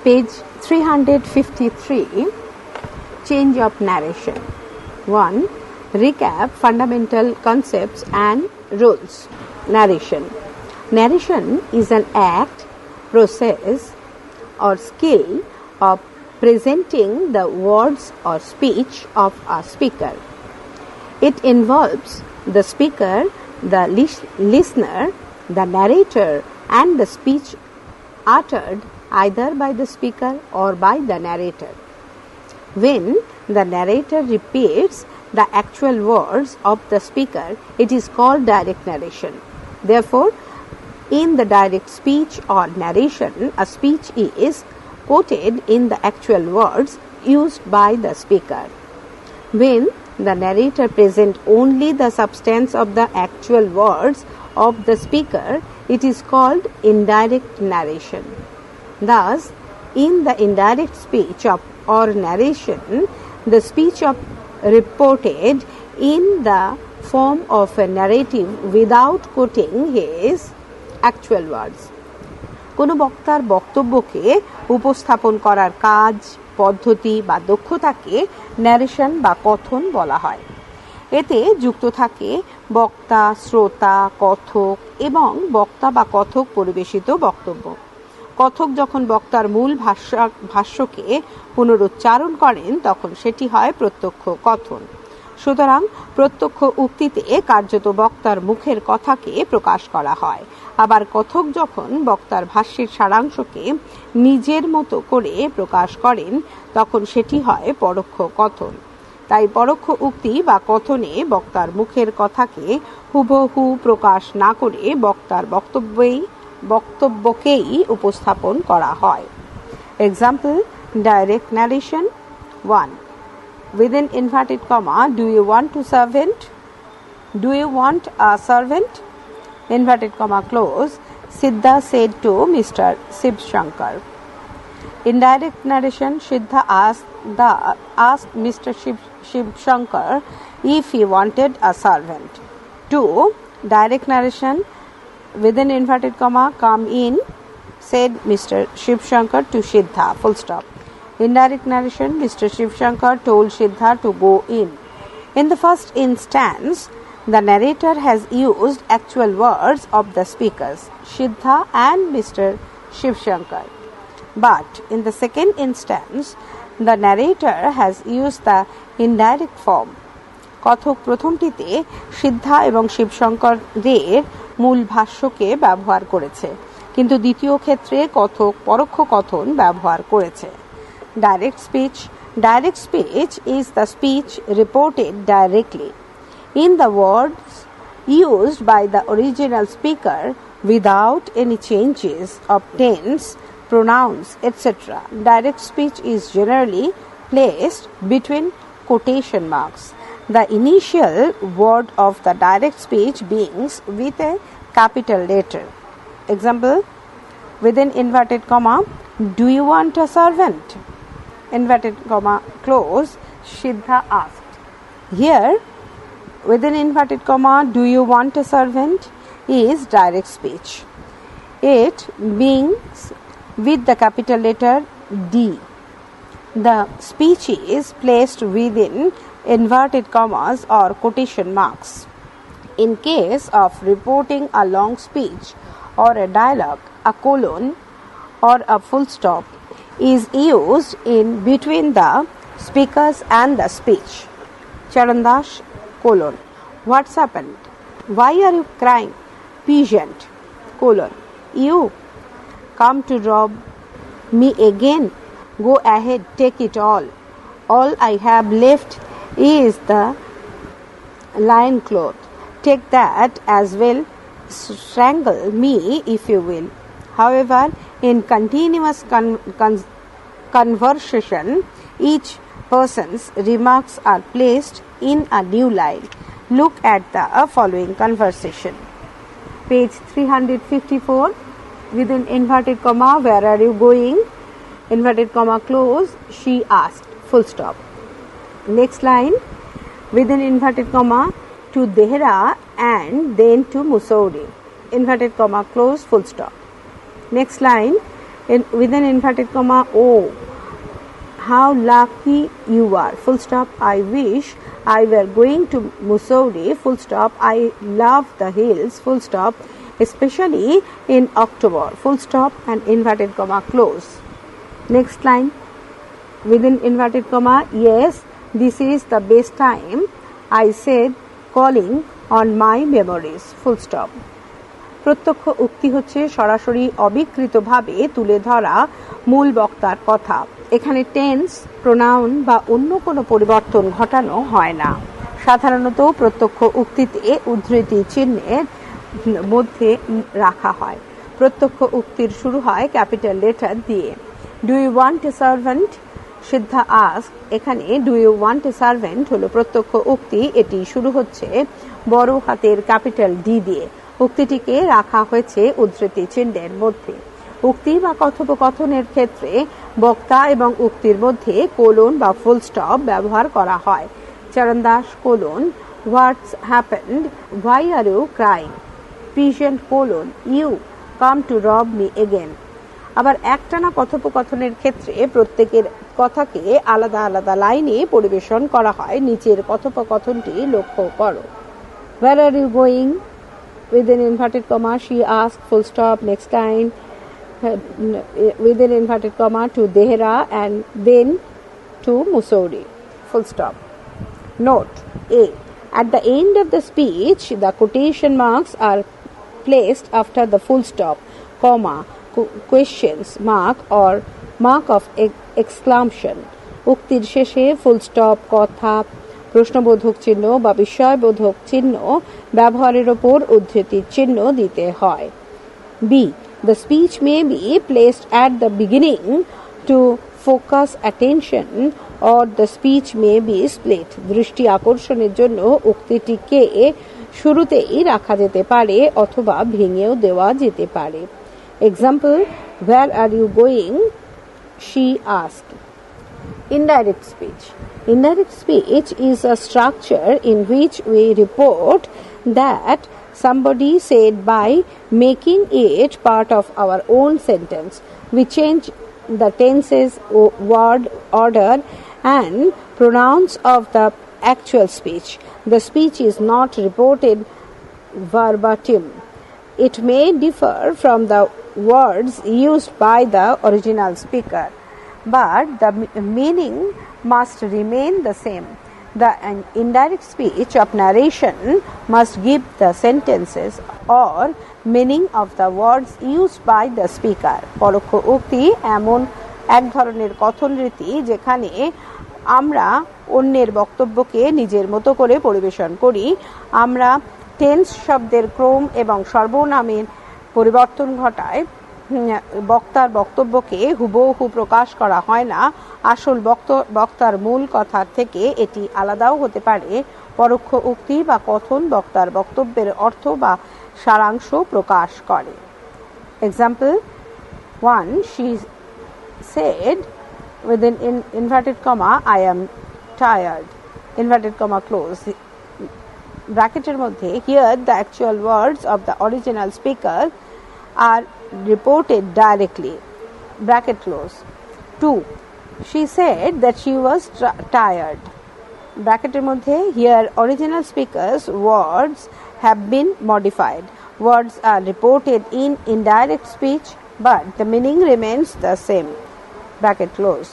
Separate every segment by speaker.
Speaker 1: Page 353, change of narration. 1. Recap fundamental concepts and rules. Narration. Narration is an act, process, or skill of presenting the words or speech of a speaker. It involves the speaker, the listener, the narrator, and the speech uttered either by the speaker or by the narrator. When the narrator repeats the actual words of the speaker, it is called direct narration. Therefore, in the direct speech or narration, a speech is quoted in the actual words used by the speaker. When the narrator presents only the substance of the actual words of the speaker, it is called indirect narration. Thus, in the indirect speech or narration, the speech reported in the form of a narrative without quoting his actual words. কোনো বক্তার বক্তব্যকে উপস্থাপন করার কাজ, পদ্ধতি বা দক্ষতাকে narration বা কথন বলা হয়। এতে যুক্ত থাকে বক্তা, শ্রোতা, কথক এবং বক্তা বা কথক পরিবেশিত বক্তব্য। কথক যখন বক্তার মূল ভাষ্যকে পুনরুচ্চারণ করেন তখন সেটি হয় প্রত্যক্ষ কথন। সুতরাং প্রত্যক্ষ উক্তিতে কার্যত বক্তার মুখের কথাকে প্রকাশ করা হয়। আবার কথক যখন বক্তার ভাষ্যের সারাংশকে নিজের মতো করে প্রকাশ করেন তখন সেটি হয় পরোক্ষ কথন। তাই পরোক্ষ উক্তি বা কথনে বক্তার মুখের কথাকে হুবহু প্রকাশ না করে বক্তার বক্তব্যকেই উপস্থাপন করা হয়। Example, direct narration. 1. Within inverted comma, do you want a servant? Do you want a servant? Inverted comma close. Siddha said to Mr. Shiv Shankar. In direct narration, Siddha asked Mr. Shiv Shankar if he wanted a servant. 2. Direct narration. Within inverted comma, come in, said Mr. Shiv Shankar to Siddha. Full stop. In direct narration, Mr. Shiv Shankar told Siddha to go in. In the first instance, the narrator has used actual words of the speakers, Siddha and Mr. Shiv Shankar. But in the second instance, the narrator has used the indirect form. কথক প্রথমটিতে সিদ্ধা এবং শিবশঙ্করের মূল ভাষ্যকে ব্যবহার করেছে, কিন্তু দ্বিতীয় ক্ষেত্রে কথক পরোক্ষ কথন ব্যবহার করেছে। Direct speech is the speech reported directly in the words used by the original speaker without any changes of tense, pronouns, etc. Direct speech is generally placed between quotation marks. The initial word of the direct speech begins with a capital letter. Example, within inverted comma, do you want a servant? Inverted comma close, Siddha asked. Here, within inverted comma, do you want a servant is direct speech. It begins with the capital letter D. The speech is placed within inverted commas or quotation marks. In case of reporting a long speech or a dialogue, a colon or a full stop is used in between the speakers and the speech. Charandash, colon. What's happened? Why are you crying? Patient, colon. You come to rob me again? Go ahead, take it all. All I have left is the lion cloth. Take that as well. Strangle me if you will. However, in continuous conversation, each person's remarks are placed in a new line. Look at the following conversation. Page 354. Within inverted comma, where are you going? Inverted comma close, she asked. Full stop. Next line, within inverted comma, to Dehra and then to Mussoorie. Inverted comma close, full stop. Next line, within inverted comma, oh, how lucky you are, full stop. I wish I were going to Mussoorie, full stop. I love the hills, full stop, especially in October, full stop, and inverted comma close. Next line, within inverted comma, yes, this is the best time, I said, calling on my memories, full stop. প্রত্যক্ষ উক্তি হচ্ছে সরাসরি অবিকৃতভাবে তুলে ধরা মূল বক্তার কথা। এখানে টেন্স, প্রোনাউন বা অন্য কোনো পরিবর্তন ঘটানো হয় না। সাধারণত প্রত্যক্ষ উক্তিতে উদ্ধৃতি চিহ্নের মধ্যে রাখা হয়। প্রত্যক্ষ উক্তির শুরু হয় ক্যাপিটাল লেটার দিয়ে। Do you want a servant? সিদ্ধা আস্ক। এখানে do you want a servant হলো প্রত্যক্ষ উক্তি। এটি শুরু হচ্ছে বড় হাতের ক্যাপিটাল ডি দিয়ে। উক্তিটিকে রাখা হয়েছে উদ্ধৃতি চিহ্নের মধ্যে। উক্তি বা কথোপকথনের ক্ষেত্রে বক্তা এবং উক্তির মধ্যে কোলন বা ফুল স্টপ ব্যবহার করা হয়। Charan Das colon, what's happened, why are you crying? Peasant colon, you come to rob me again. আবার একটানা কথোপকথনের ক্ষেত্রে প্রত্যেকের কথাকে আলাদা আলাদা লাইনে পরিবেশন করা হয়। নিচের কথোপকথনটি লক্ষ্য করো। Where are you going? Within inverted comma, she asked, full stop. Next line, within inverted comma, to Dehra and then to Mussoorie, full stop. Note A. At the end of the speech, the quotation marks are placed after the full stop, comma, questions mark or mark of exclamation. উক্তির শেষে full stop, কথা, প্রশ্নবোধক চিহ্ন বা বিস্ময়বোধক চিহ্ন ব্যবহারের ওপর উদ্ধৃতির চিহ্ন দিতে হয়। B. The speech may be placed at the beginning to focus attention or the speech may be split. দৃষ্টি আকর্ষণের জন্য উক্তিটিকে শুরুতেই রাখা যেতে পারে অথবা ভেঙেও দেওয়া যেতে পারে। Example, where are you going? She asked. Indirect speech. Indirect speech is a structure in which we report that somebody said by making it part of our own sentence. We change the tenses, word order and pronouns of the actual speech. The speech is not reported verbatim. It may differ from the words used by the original speaker, but the meaning must remain the same. The indirect speech of narration must give the sentences or meaning of the words used by the speaker. পরোক্ষ উক্তি এমন এক ধরনের কথন রীতি যেখানে আমরা অন্যের বক্তব্যকে নিজের মতো করে পরিবেশন করি। আমরা টেন্স শব্দের ক্রম এবং সর্বনামের পরিবর্তন ঘটায়। বক্তার বক্তব্যকে হুবহু প্রকাশ করা হয় না। আসল বক্তার মূল কথার থেকে এটি আলাদাও হতে পারে। পরোক্ষ উক্তি বা কথন বক্তার বক্তব্যের অর্থ বা সারাংশ প্রকাশ করে। Example 1, she said within inverted comma, I am tired, inverted comma close, ব্র্যাকেটের মধ্যে, here the actual words of the original speaker are reported directly, bracket close. 2, she said that she was tired, ব্র্যাকেটের মধ্যে, here original speaker's words have been modified. Words are reported in indirect speech but the meaning remains the same, bracket close.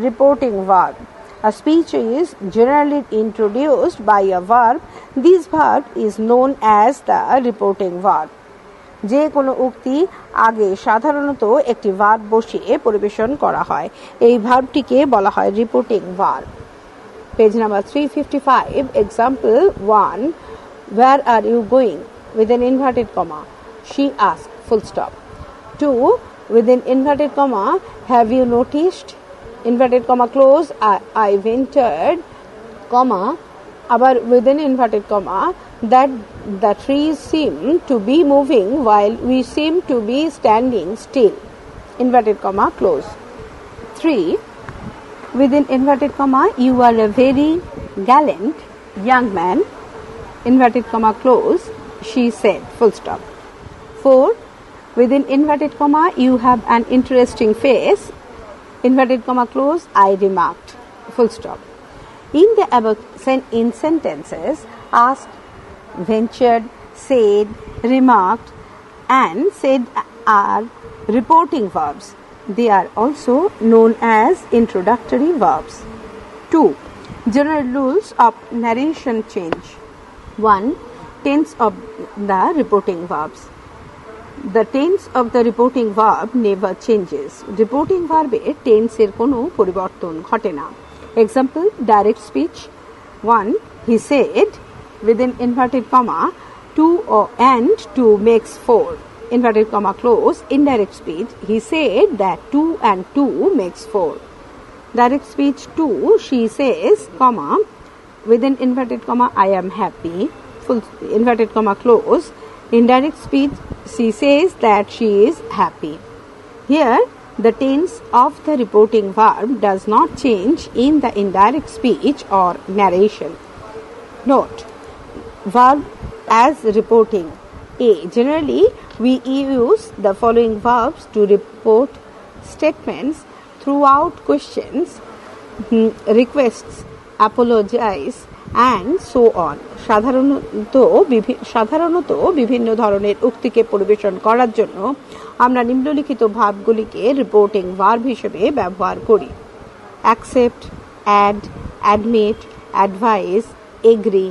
Speaker 1: Reporting verb. A speech is generally introduced by a verb. This verb is known as the reporting verb. যে কোনো উক্তি আগে সাধারণত একটি verb বসিয়ে পরিবেশন করা হয়। এই ভার্বটিকে বলা হয় reporting verb. Page number 355, example 1, where are you going? Within inverted comma, she asked, full stop. 2, within inverted comma, have you noticed? Inverted comma close, I ventured, comma, abar within inverted comma, that the trees seem to be moving while we seem to be standing still, inverted comma close. 3, within inverted comma, you are a very gallant young man, inverted comma close, she said, full stop. 4, Within inverted comma, you have an interesting face. Inverted comma close, I remarked. Full stop. In the above in sentences, asked, ventured, said, remarked, and said are reporting verbs. They are also known as introductory verbs. 2. General rules of narration change. 1. Tense of the reporting verbs. The tense of the reporting verb never changes. Reporting verb tense এর কোনো পরিবর্তন ঘটে না. Example, direct speech. 1. He said, within inverted comma, 2 and 2 makes 4. Inverted comma close, indirect speech. He said that 2 and 2 makes 4. Direct speech 2, she says, comma, within inverted comma, I am happy. Full inverted comma close. Indirect speech, she says that she is happy. Here, the tense of the reporting verb does not change in the indirect speech or narration. Note, verb as reporting. A. Generally, we use the following verbs to report statements throughout questions, requests, apologize, and so on. সাধারণত বিভিন্ন ধরনের উক্তিকে পরিবেশন করার জন্য আমরা নিম্নলিখিত ভাবগুলিকে reporting verb হিসেবে ব্যবহার করি: accept, add, admit, advise, agree,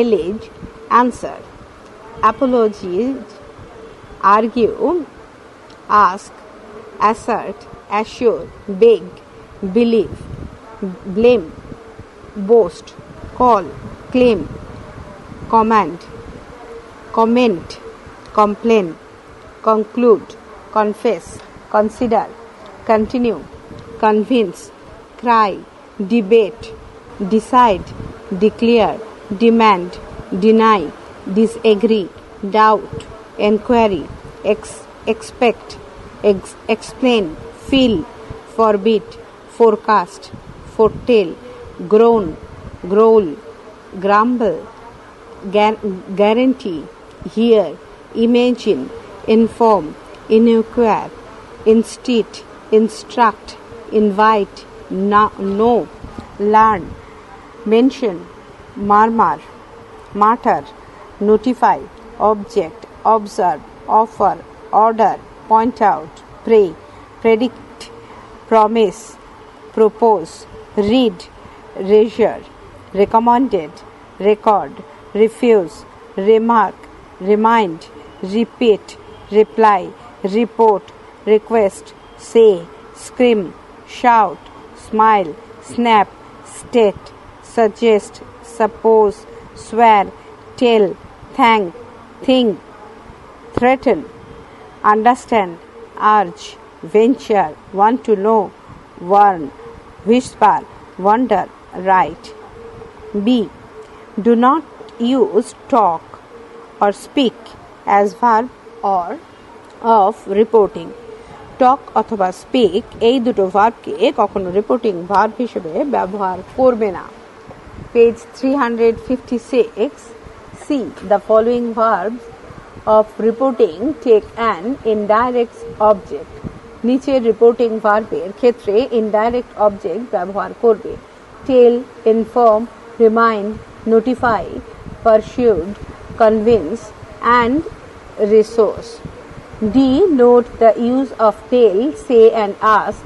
Speaker 1: allege, answer. apologize, argue, ask, assert, assure, beg, believe, blame, boast, call, claim, command, comment, complain, conclude, confess, consider, continue, convince, cry, debate, decide, declare, demand, deny, disagree, doubt, enquiry, expect, explain, feel, forbid, forecast, foretell, groan, growl, grumble, guarantee, hear, imagine, inform, inquire, instit, instruct, invite, know, learn, mention, murmur, mutter, notify, object, observe, offer, order, point out, pray, predict, promise, propose, read, reassure, recommended, record, refuse, remark, remind, repeat, reply, report, request, say, scream, shout, smile, snap, state, suggest, suppose, swear, tell, thank, think, threaten, understand, urge, venture, want to know, warn, whisper, wonder, write. B. Do not use talk or speak as verb or of reporting. Talk অথবা speak এই দুটো ভার্বকে কখনো reporting verb হিসেবে ব্যবহার করবে না. Page 356. See, the following verbs of reporting take an indirect object. নিচের reporting ভার্বের ক্ষেত্রে indirect object ব্যবহার করবে: tell, inform, remind, notify, pursued, convince, and resource. D. Note the use of tell, say, and ask.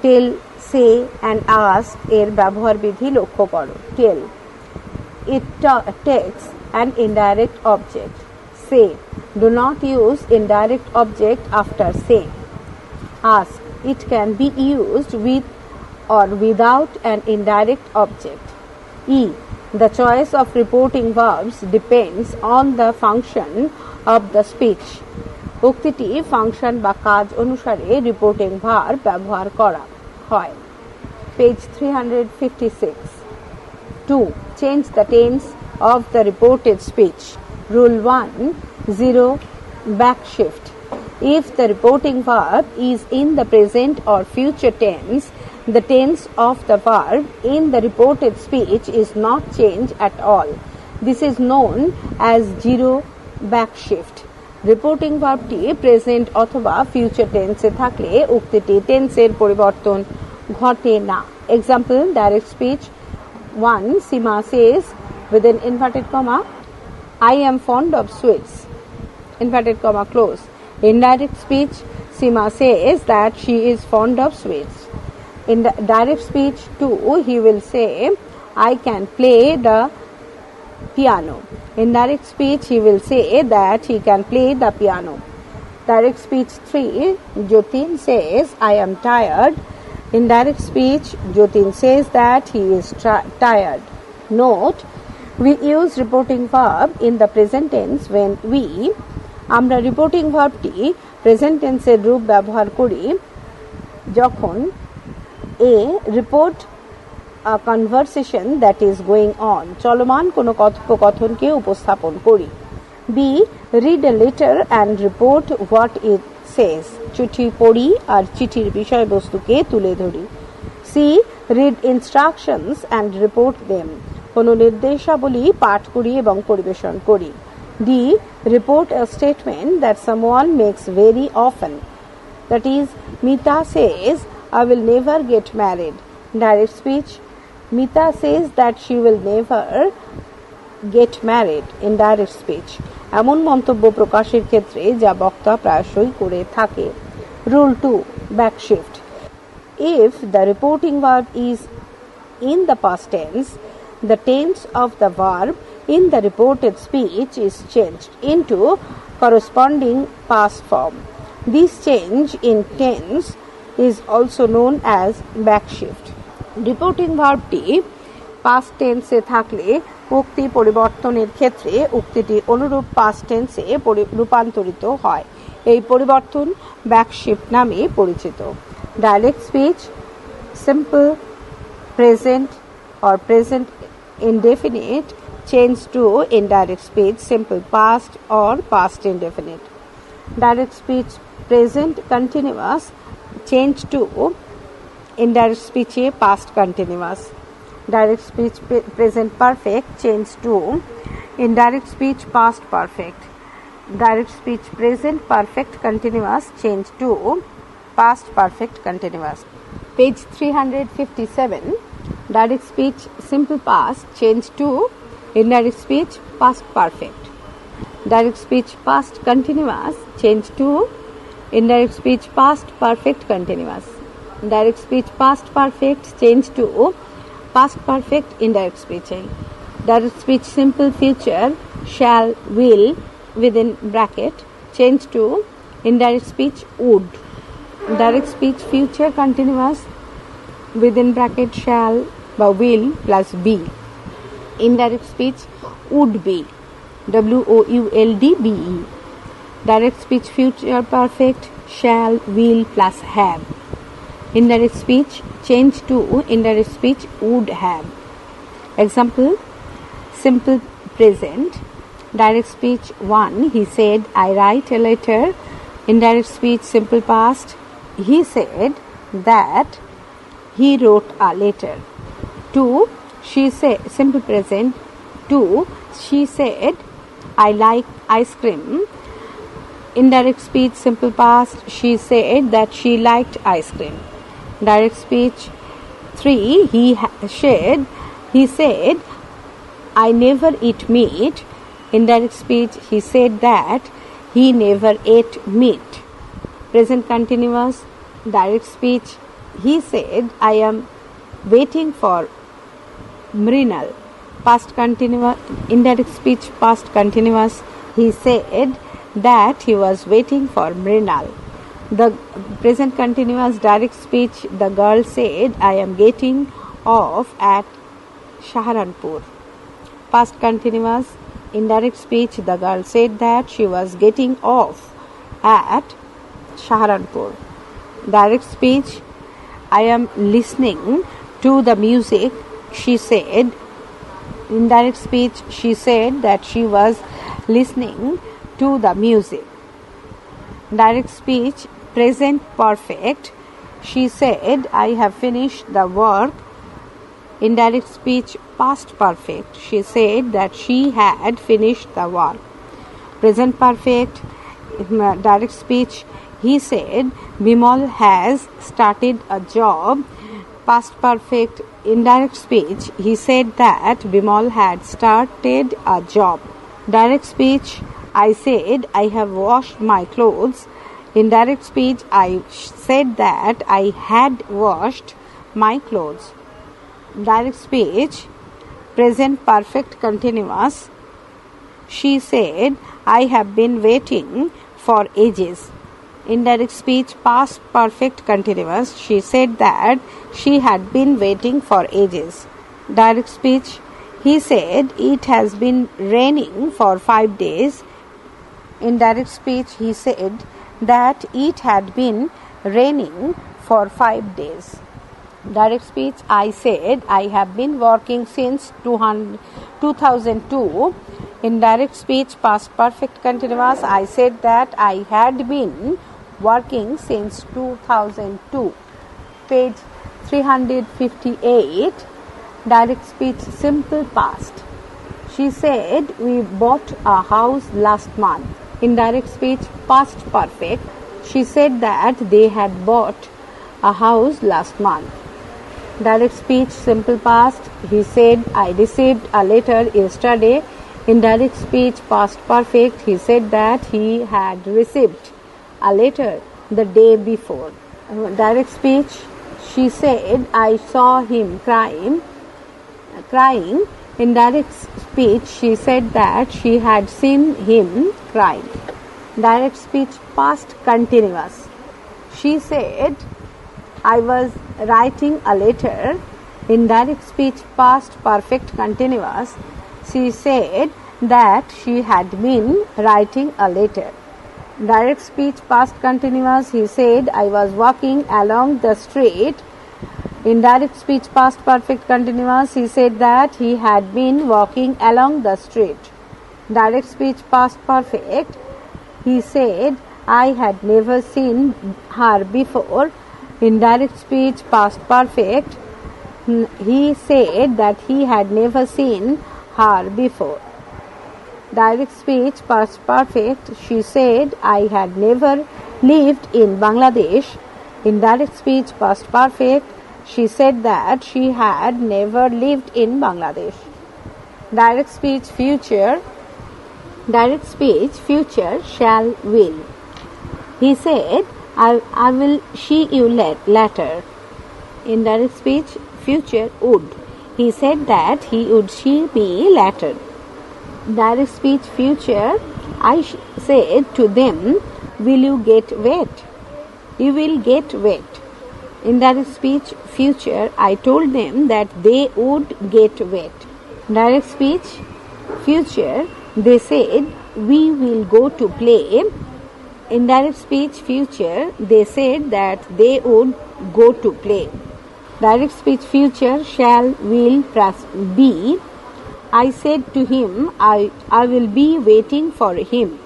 Speaker 1: Tell, say, and ask এর ব্যবহার বিধি লক্ষ্য করো. Tell, it takes an indirect object. Say, do not use indirect object after say. Ask, it can be used with or without an indirect object. E. The choice of reporting verbs depends on the function of the speech. উক্তিটি function বা কাজ অনুসারে reporting verb ব্যবহার করা হয়. Page 356. 2. Change the tense of the reported speech. Rule 1. 0. Backshift. If the reporting verb is in the present or future tense, the tense of the verb in the reported speech is not changed at all. This is known as zero backshift. Reporting ভার্বটি present অথবা future টেন্সে থাকলে উক্তিটি টেন্সের পরিবর্তন ঘটে না। Example, direct speech 1, Sima says within inverted comma, I am fond of sweets, inverted comma close. In direct speech, Sima says that she is fond of sweets. In the direct speech 2, he will say, I can play the piano. In direct speech, he will say that he can play the piano. Direct speech 3, Jotin says, I am tired. In direct speech, Jotin says that he is tired. Note, we use reporting verb in the present tense when আমরা reporting ভার্বটি present টেন্সের রূপ ব্যবহার করি যখন report a conversation that is going on, চলমান কোনো কথোপকথনকে উপস্থাপন করি। B, read a letter and report what it says, চিঠি পড়ি আর চিঠির বিষয়বস্তুকে তুলে ধরি। C, read instructions and report them, কোনো নির্দেশাবলী পাঠ করি এবং পরিবেশন করি। D, report a statement that someone makes very often, that is, Mita says, I will never get married. Direct speech, Mita says that she will never get married. In direct speech, এমন মন্তব্য প্রকাশের ক্ষেত্রে যা বক্তা প্রায়শই করে থাকে। Rule 2, backshift. If the reporting verb is in the past tense, the tense of the verb in the reported speech is changed into corresponding past form. This change in tense is also known as backshift. Reporting ভার্বটি past টেন্সে থাকলে উক্তি পরিবর্তনের ক্ষেত্রে উক্তিটি অনুরূপ past টেন্সে রূপান্তরিত হয়। এই পরিবর্তন ব্যাকশিফট নামে পরিচিত। Direct speech simple present or present indefinite change to indirect speech simple past or past indefinite. Direct speech present continuous change to indirect speech past continuous. Direct speech present perfect change to indirect speech past perfect. Direct speech present perfect continuous change to past perfect continuous. Page 357. Direct speech simple past change to indirect speech past perfect. Direct speech past continuous change to indirect speech past perfect continuous. Direct speech past perfect change to past perfect indirect speech. Direct speech simple future shall, will within bracket change to indirect speech would. Direct speech future continuous within bracket shall বা will plus be. Indirect speech would be, WOULD-BE. Direct speech future perfect shall, will plus have. Indirect speech change to indirect speech would have. Example, simple present. Direct speech 1, he said, I write a letter. Indirect speech simple past, he said that he wrote a letter. 2, she said, simple present 2, she said, I like ice cream. Indirect speech simple past, she said that she liked ice cream. Direct speech 3, he said, I never eat meat. Indirect speech, he said that he never ate meat. Present continuous. Direct speech, he said, I am waiting for Mrinal. Past continuous. Indirect speech past continuous, he said that he was waiting for Mrinal. The present continuous direct speech, the girl said, I am getting off at Saharanpur. Past continuous indirect speech, the girl said that she was getting off at Saharanpur. Direct speech, I am listening to the music, she said. Indirect speech, she said that she was listening to the music. Direct speech present perfect, she said, I have finished the work. Indirect speech past perfect, she said that she had finished the work. Present perfect, direct speech, he said, Bimal has started a job. Past perfect, indirect speech, he said that Bimal had started a job. Direct speech, I said, I have washed my clothes. Indirect speech, I said that I had washed my clothes. Direct speech, present perfect continuous, she said, I have been waiting for ages. Indirect speech, past perfect continuous, she said that she had been waiting for ages. Direct speech, he said, it has been raining for 5 days. Indirect speech, he said that it had been raining for 5 days. Direct speech, I said, I have been working since 2002. Indirect speech, past perfect continuous, I said that I had been working since 2002. Page 358. Direct speech, simple past. She said, we bought a house last month. Indirect speech, past perfect. She said that they had bought a house last month. Direct speech, simple past. He said, I received a letter yesterday. Indirect speech, past perfect. He said that he had received a letter the day before. Direct speech, she said, I saw him crying. Indirect speech, she said that she had seen him crying. Direct speech, past continuous. She said, I was writing a letter. Indirect speech, past perfect continuous. She said that she had been writing a letter. Direct speech, past continuous. He said, I was walking along the street. Indirect speech, past perfect continuous. He said that he had been walking along the street. Direct speech, past perfect. He said, I had never seen her before. Indirect speech, past perfect. He said that he had never seen her before. Direct speech, past perfect. She said, I had never lived in Bangladesh. Indirect speech, past perfect. She said that she had never lived in Bangladesh. Direct speech, future. Direct speech, future, shall, will. He said, I will see you later. Indirect speech, future, would. He said that he would see me later. Direct speech, future, I said to them, will you get wet? You will get wet. Indirect speech, future, I told them that they would get wet. Direct speech, future, they said, we will go to play. Indirect speech, future, they said that they would go to play. Direct speech, future, shall, will, plus be. I said to him, I will be waiting for him.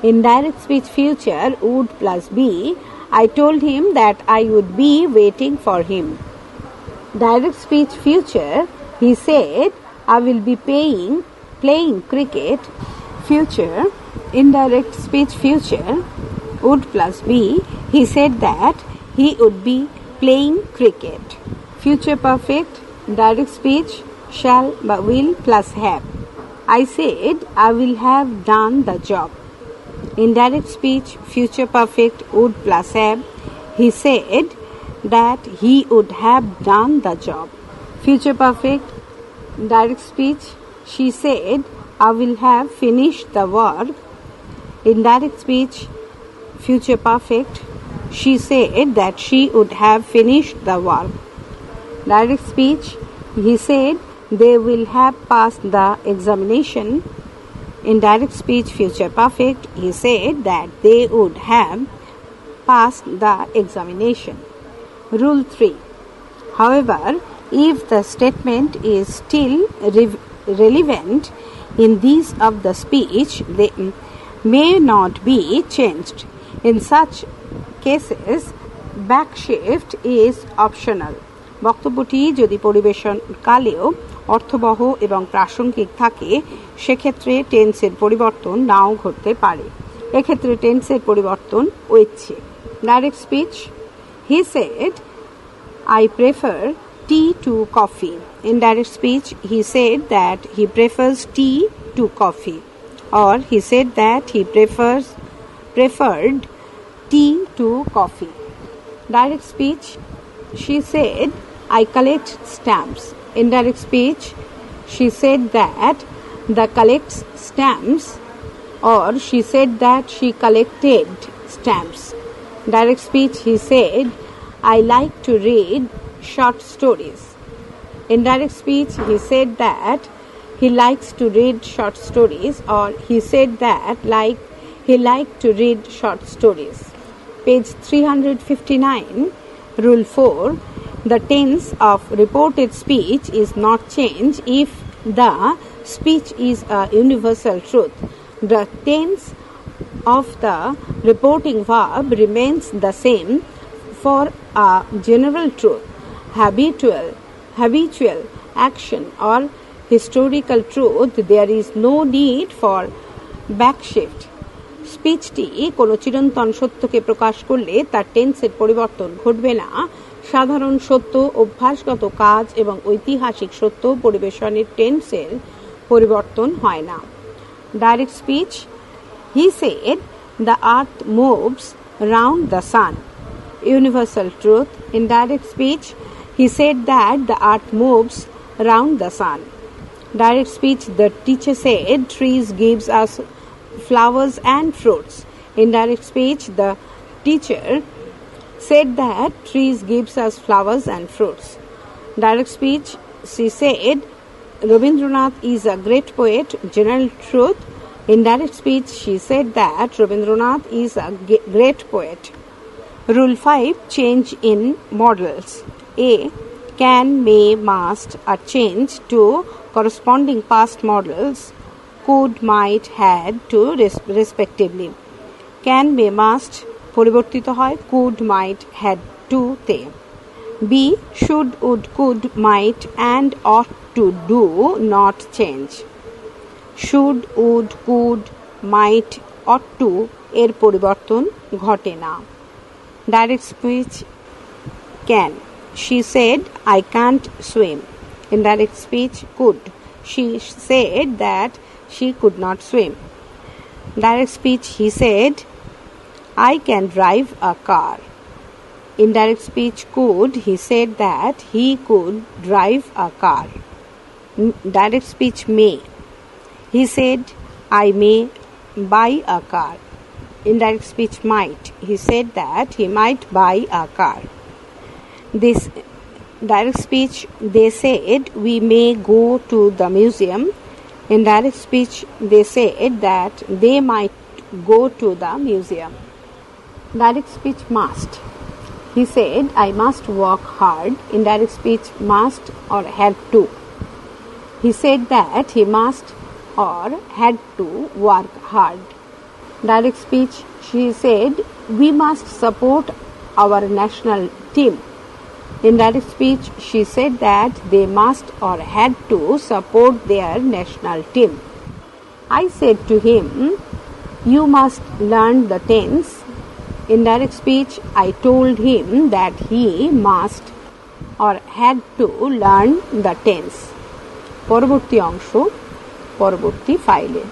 Speaker 1: Indirect speech, future, would plus be. I told him that I would be waiting for him. Direct speech, future, he said, I will be playing cricket. Future, indirect speech, future, would plus be. He said that he would be playing cricket. Future perfect, direct speech, shall, will plus have. I said, I will have done the job. Indirect speech, future perfect, would plus have. He said that he would have done the job. Future perfect, direct speech, she said, I will have finished the work. Indirect speech, future perfect, she said that she would have finished the work. Direct speech, he said, they will have passed the examination. Indirect speech, future perfect, he said that they would have passed the examination. Rule 3. However, if the statement is still relevant in these of the speech, they may not be changed. In such cases, backshift is optional. বক্তব্যটি যদি পরিবেশন কালেও অর্থবহ এবং প্রাসঙ্গিক থাকে সেক্ষেত্রে টেন্সের পরিবর্তন নাও ঘটতে পারে। এক্ষেত্রে টেন্সের পরিবর্তন হয়েছে। Direct speech, he said I prefer tea to coffee. In direct speech, he said that he prefers tea to coffee, or he said that he preferred tea to coffee. Direct speech, she said, I collect stamps. In direct speech, she said that the collects stamps, or she said that she collected stamps. Direct speech, he said, I like to read short stories. In direct speech, he said that he likes to read short stories, or he said that he liked to read short stories. Page 359, Rule 4. The tense of reported speech is not changed if the speech is a universal truth. The tense of the reporting verb remains the same for a general truth, habitual action, or historical truth. There is no need for backshift. স্পিচটি কোনো চিরন্তন সত্যকে প্রকাশ করলে তার টেন্সের পরিবর্তন ঘটবে না। সাধারণ সত্য, অভ্যাসগত কাজ এবং ঐতিহাসিক সত্য পরিবেশনের টেন্সের পরিবর্তন হয় না। Direct speech, he said the earth moves round the sun. Universal truth. In direct speech, he said that the earth moves round the sun. Direct speech, the teacher said trees gives us flowers and fruits. In direct speech, the teacher said that trees gives us flowers and fruits. Direct speech, she said Rabindranath is a great poet. General truth. In direct speech, she said that Rabindranath is a great poet. Rule 5. Change in modals. A. Can, may, must are changed to corresponding past modals could, might, had to respectively. Can, may, must পরিবর্তিত হয় could, might, had to তে। B. Should, would, could, might and ought to do not change. Should, would, could, might, ought to এর পরিবর্তন ঘটে না। Direct speech, can. She said, I can't swim. Indirect speech, could. She said that she could not swim. Direct speech, he said, I can drive a car. Indirect speech, could. He said that he could drive a car. Direct speech, may. He said, I may buy a car. Indirect speech, might. He said that he might buy a car. This direct speech, they said we may go to the museum. In direct speech, they said that they might go to the museum. Direct speech, must. He said, I must work hard. Indirect speech, must or had to. He said that he must or had to work hard. Direct speech, she said, we must support our national team. In direct speech, she said that they must or had to support their national team. I said to him, you must learn the tense. In direct speech, I told him that he must or had to learn the tense. পরবর্তী অংশ পরবর্তী ফাইলে।